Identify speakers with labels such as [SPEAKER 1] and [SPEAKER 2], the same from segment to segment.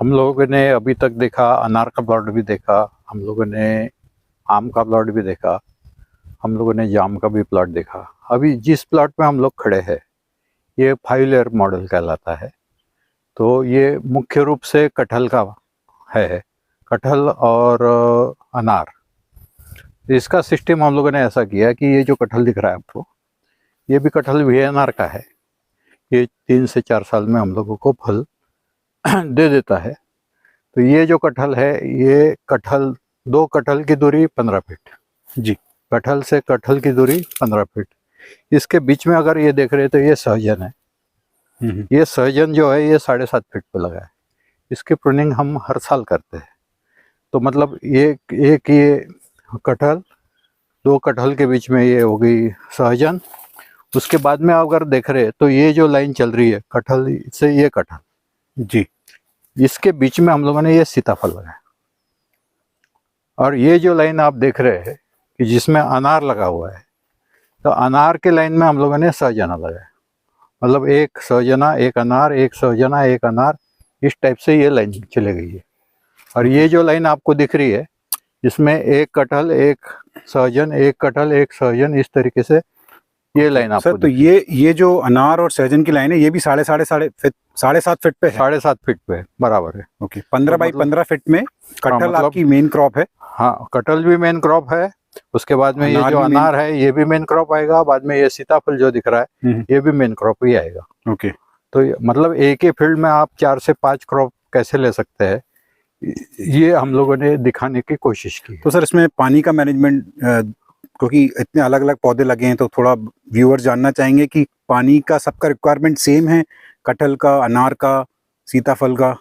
[SPEAKER 1] हम लोगों ने अभी तक देखा, अनार का प्लॉट भी देखा, हम लोगों ने आम का प्लॉट भी देखा, हम लोगों ने जाम का भी प्लॉट देखा। अभी जिस प्लॉट में हम लोग खड़े हैं ये 5 लेयर मॉडल कहलाता है। तो ये मुख्य रूप से कटहल का है, कटहल और अनार। इसका सिस्टम हम लोगों ने ऐसा किया कि ये जो कटहल दिख रहा है आपको, ये भी कटहल VNR का है। ये 3 से 4 साल में हम लोगों को फल दे देता है। तो ये जो कटहल है, ये कटहल, 2 कटहल की दूरी 15 फीट जी, कटहल से कटहल की दूरी 15 फीट। इसके बीच में अगर ये देख रहे हैं तो ये सहजन है। ये सहजन जो है ये 7.5 फीट पे लगा है। इसकी प्रूनिंग हम हर साल करते हैं। तो मतलब ये कटहल, 2 कटहल के बीच में ये हो गई सहजन। उसके बाद में अगर देख रहे हैं तो ये जो लाइन चल रही है कटहल से ये कटहल जी, इसके बीच में हम लोगों ने ये सीताफल लगाया। और ये जो लाइन आप देख रहे हैं कि जिसमें अनार लगा हुआ है, तो अनार के लाइन में हम लोगों ने सहजना लगाया। मतलब एक सहजना, एक अनार, एक सहजना, एक अनार, इस टाइप से ये लाइन चली गई है। और ये जो लाइन आपको दिख रही है इसमें एक कटहल, एक सहजन, एक कटहल, एक सहजन, इस तरीके से ये लाइन आपको।
[SPEAKER 2] सर तो ये जो अनार और सहजन की लाइन है ये भी 7.5 फीट पे है।
[SPEAKER 1] 7.5 फीट पे बराबर है।
[SPEAKER 2] ओके, 15 बाई 15 फीट में कटहल
[SPEAKER 1] मतलब
[SPEAKER 2] आपकी मेन क्रॉप है।
[SPEAKER 1] हाँ, कटहल भी मेन क्रॉप है। उसके बाद में ये जो अनार है ये भी मेन क्रॉप आएगा। बाद में ये सीताफल जो दिख रहा है ये भी मेन क्रॉप ही आएगा।
[SPEAKER 2] ओके,
[SPEAKER 1] तो मतलब एक ही फील्ड में आप 4 से 5 क्रॉप कैसे ले सकते हैं, ये हम लोगों ने दिखाने की कोशिश की।
[SPEAKER 2] तो सर इसमें पानी का मैनेजमेंट, क्योंकि इतने अलग अलग पौधे लगे हैं, तो थोड़ा व्यूअर जानना चाहेंगे कि पानी का सबका रिक्वायरमेंट सेम है, कटहल का, अनार का, सीताफल का?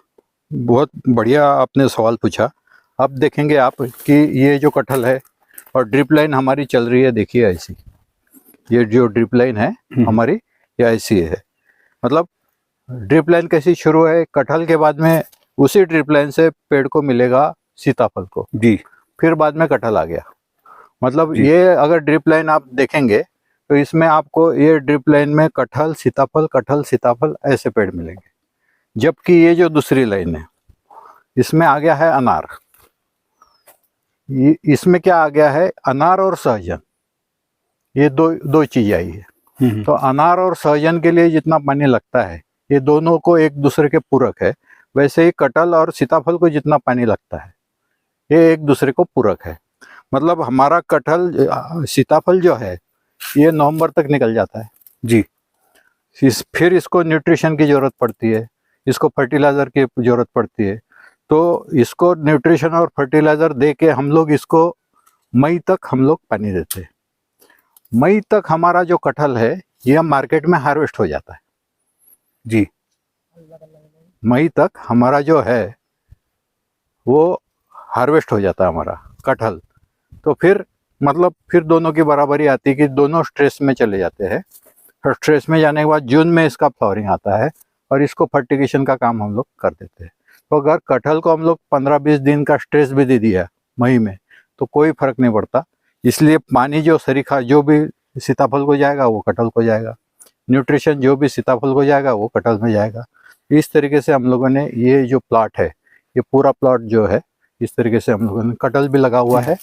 [SPEAKER 1] बहुत बढ़िया आपने सवाल पूछा। अब देखेंगे आप कि ये जो कटहल है और ड्रिप लाइन हमारी चल रही है, देखिए ऐसी, ये जो ड्रिप लाइन है हमारी ये ऐसी है। मतलब ड्रिप लाइन कैसी शुरू है, कटहल के बाद में उसी ड्रिप लाइन से पेड़ को मिलेगा सीताफल को
[SPEAKER 2] जी,
[SPEAKER 1] फिर बाद में कटहल आ गया। मतलब ये अगर ड्रिप लाइन आप देखेंगे तो इसमें आपको ये ड्रिप लाइन में कटहल सीताफल ऐसे पेड़ मिलेंगे। जबकि ये जो दूसरी लाइन है इसमें आ गया है अनार। इसमें क्या आ गया है, अनार और सहजन, ये दो चीज आई है। तो अनार और सहजन के लिए जितना पानी लगता है ये दोनों को एक दूसरे के पूरक है। वैसे ही कटहल और सीताफल को जितना पानी लगता है ये एक दूसरे को पूरक है। मतलब हमारा कटहल, सीताफल जो है ये नवंबर तक निकल जाता है
[SPEAKER 2] जी।
[SPEAKER 1] फिर इसको न्यूट्रिशन की जरूरत पड़ती है, इसको फर्टिलाइजर की जरूरत पड़ती है। तो इसको न्यूट्रिशन और फर्टिलाइजर दे के हम लोग इसको मई तक हम लोग पानी देते हैं। मई तक हमारा जो कटहल है ये मार्केट में हार्वेस्ट हो जाता है
[SPEAKER 2] जी।
[SPEAKER 1] मई तक हमारा जो है वो हार्वेस्ट हो जाता है हमारा कटहल। तो फिर मतलब फिर दोनों की बराबरी आती है कि दोनों स्ट्रेस में चले जाते हैं। और स्ट्रेस में जाने के बाद जून में इसका फ्लावरिंग आता है और इसको फर्टिगेशन का काम हम लोग कर देते हैं। तो अगर कटहल को हम लोग 15-20 दिन का स्ट्रेस भी दे दिया मई में तो कोई फर्क नहीं पड़ता। इसलिए पानी जो सरीखा जो भी सीताफल को जाएगा वो कटहल को जाएगा, न्यूट्रिशन जो भी सीताफल को जाएगा वो कटहल में जाएगा। इस तरीके से हम लोगों ने ये जो प्लॉट है, ये पूरा प्लॉट जो है इस तरीके से हम लोगों ने, कटहल भी लगा हुआ है।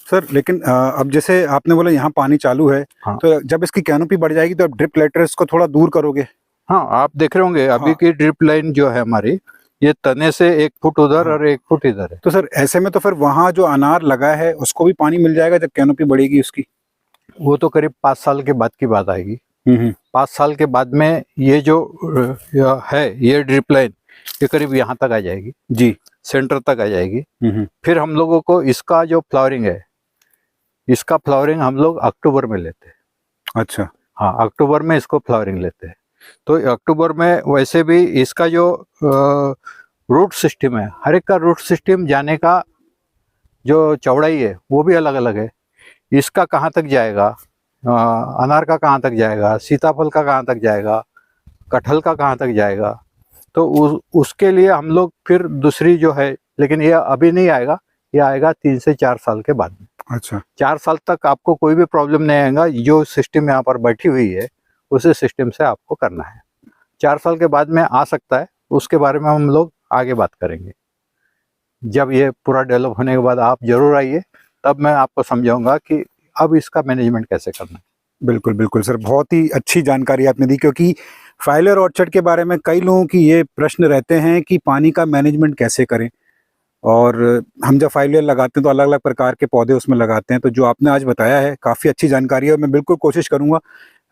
[SPEAKER 2] सर लेकिन अब जैसे आपने बोला यहाँ पानी चालू है,
[SPEAKER 1] हाँ।
[SPEAKER 2] तो जब इसकी कैनोपी बढ़ जाएगी तो आप ड्रिप लेटर्स को थोड़ा दूर करोगे?
[SPEAKER 1] हाँ, आप देख रहे होंगे अभी की ड्रिप लाइन जो है हमारी, ये तने से 1 फुट उधर और 1 फुट इधर है।
[SPEAKER 2] तो सर ऐसे में तो फिर वहाँ जो अनार लगा है उसको भी पानी मिल जाएगा जब कैनोपी बढ़ेगी उसकी?
[SPEAKER 1] वो तो करीब 5 साल के बाद की बात आएगी। 5 साल के बाद में ये जो है ये ड्रिप लाइन ये करीब यहाँ तक आ जाएगी
[SPEAKER 2] जी,
[SPEAKER 1] सेंटर तक आ जाएगी। फिर हम लोगों को इसका जो फ्लावरिंग है, इसका फ्लावरिंग हम लोग अक्टूबर में लेते हैं।
[SPEAKER 2] अच्छा,
[SPEAKER 1] हाँ, अक्टूबर में इसको फ्लावरिंग लेते हैं। तो अक्टूबर में वैसे भी इसका जो रूट सिस्टम है, हर एक का रूट सिस्टम जाने का जो चौड़ाई है वो भी अलग अलग है। इसका कहाँ तक जाएगा, अनार का कहाँ तक जाएगा, सीताफल का कहाँ तक जाएगा, कटहल का कहाँ तक जाएगा। तो उसके लिए हम लोग फिर दूसरी जो है, लेकिन ये अभी नहीं आएगा, ये आएगा 3 से 4 साल के बाद में।
[SPEAKER 2] अच्छा,
[SPEAKER 1] 4 साल तक आपको कोई भी प्रॉब्लम नहीं आएगा। जो सिस्टम यहाँ पर बैठी हुई है उसी सिस्टम से आपको करना है। 4 साल के बाद में आ सकता है, उसके बारे में हम लोग आगे बात करेंगे। जब ये पूरा डेवलप होने के बाद आप जरूर आइए, तब मैं आपको समझाऊंगा कि अब इसका मैनेजमेंट कैसे करना है।
[SPEAKER 2] बिल्कुल बिल्कुल सर, बहुत ही अच्छी जानकारी आपने दी, क्योंकि फाइलर ऑर्चर्ड के बारे में कई लोगों की ये प्रश्न रहते हैं कि पानी का मैनेजमेंट कैसे करें। और हम जब फाइलर लगाते हैं तो अलग अलग प्रकार के पौधे उसमें लगाते हैं, तो जो आपने आज बताया है काफ़ी अच्छी जानकारी है और मैं बिल्कुल कोशिश करूँगा।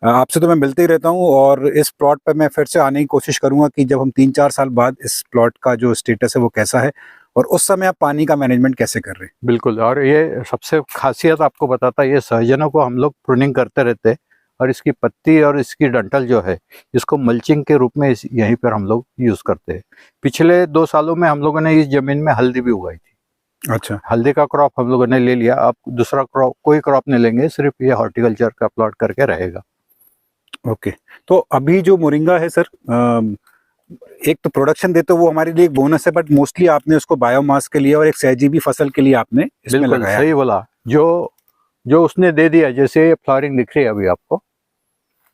[SPEAKER 2] आपसे तो मैं मिलते ही रहता हूँ और इस प्लॉट पर मैं फिर से आने की कोशिश करूँगा कि जब हम 3-4 साल बाद इस प्लॉट का जो स्टेटस है वो कैसा है और उस समय आप पानी का मैनेजमेंट कैसे कर रहे हैं।
[SPEAKER 1] बिल्कुल, और ये सबसे खासियत आपको बताता है, ये सहजनों को हम लोग प्रूनिंग करते रहते हैं और इसकी पत्ती और इसकी डंठल जो है इसको मल्चिंग के रूप में यहीं पर हम लोग यूज़ करते हैं। पिछले 2 सालों में हम लोगों ने इस ज़मीन में हल्दी भी उगाई थी।
[SPEAKER 2] अच्छा,
[SPEAKER 1] हल्दी का क्रॉप हम लोगों ने ले लिया, अब दूसरा क्रॉप कोई क्रॉप नहीं लेंगे, सिर्फ ये हॉर्टिकल्चर का प्लॉट करके रहेगा।
[SPEAKER 2] ओके। तो अभी जो मोरिंगा है सर, एक तो प्रोडक्शन देते वो हमारे लिए एक बोनस है, बट मोस्टली आपने उसको बायोमास के लिए और एक सहजीवी फसल के लिए आपने इसमें
[SPEAKER 1] बिल्कुल
[SPEAKER 2] लगाया।
[SPEAKER 1] सही बोला, जो जो उसने दे दिया, जैसे ये फ्लावरिंग दिख रही है अभी आपको,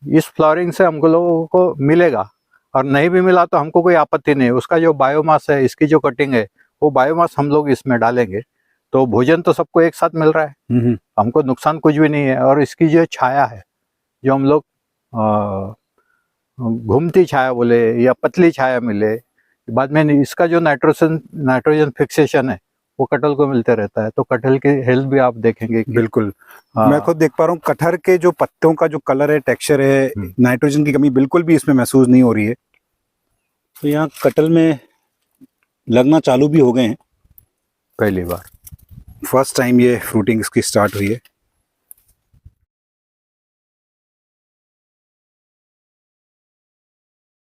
[SPEAKER 1] इस फ्लावरिंग से हमको लोगों को मिलेगा, और नहीं भी मिला तो हमको कोई आपत्ति नहीं। उसका जो बायोमास है, इसकी जो कटिंग है, वो बायोमास हम लोग इसमें डालेंगे, तो भोजन तो सबको एक साथ मिल रहा है, हमको नुकसान कुछ भी नहीं है। और इसकी जो छाया है, जो हम लोग घूमती छाया बोले या पतली छाया मिले, बाद में इसका जो नाइट्रोजन फिक्सेशन है वो कटहल को मिलते रहता है, तो कटहल की हेल्थ भी आप देखेंगे कि
[SPEAKER 2] बिल्कुल, मैं खुद देख पा रहा हूँ कटहर के जो पत्तों का जो कलर है, टेक्सचर है, नाइट्रोजन की कमी बिल्कुल भी इसमें महसूस नहीं हो रही है। तो यहाँ कटहल में लगना चालू भी हो गए हैं,
[SPEAKER 1] पहली बार
[SPEAKER 2] फर्स्ट टाइम ये फ्रूटिंग इसकी स्टार्ट हुई है।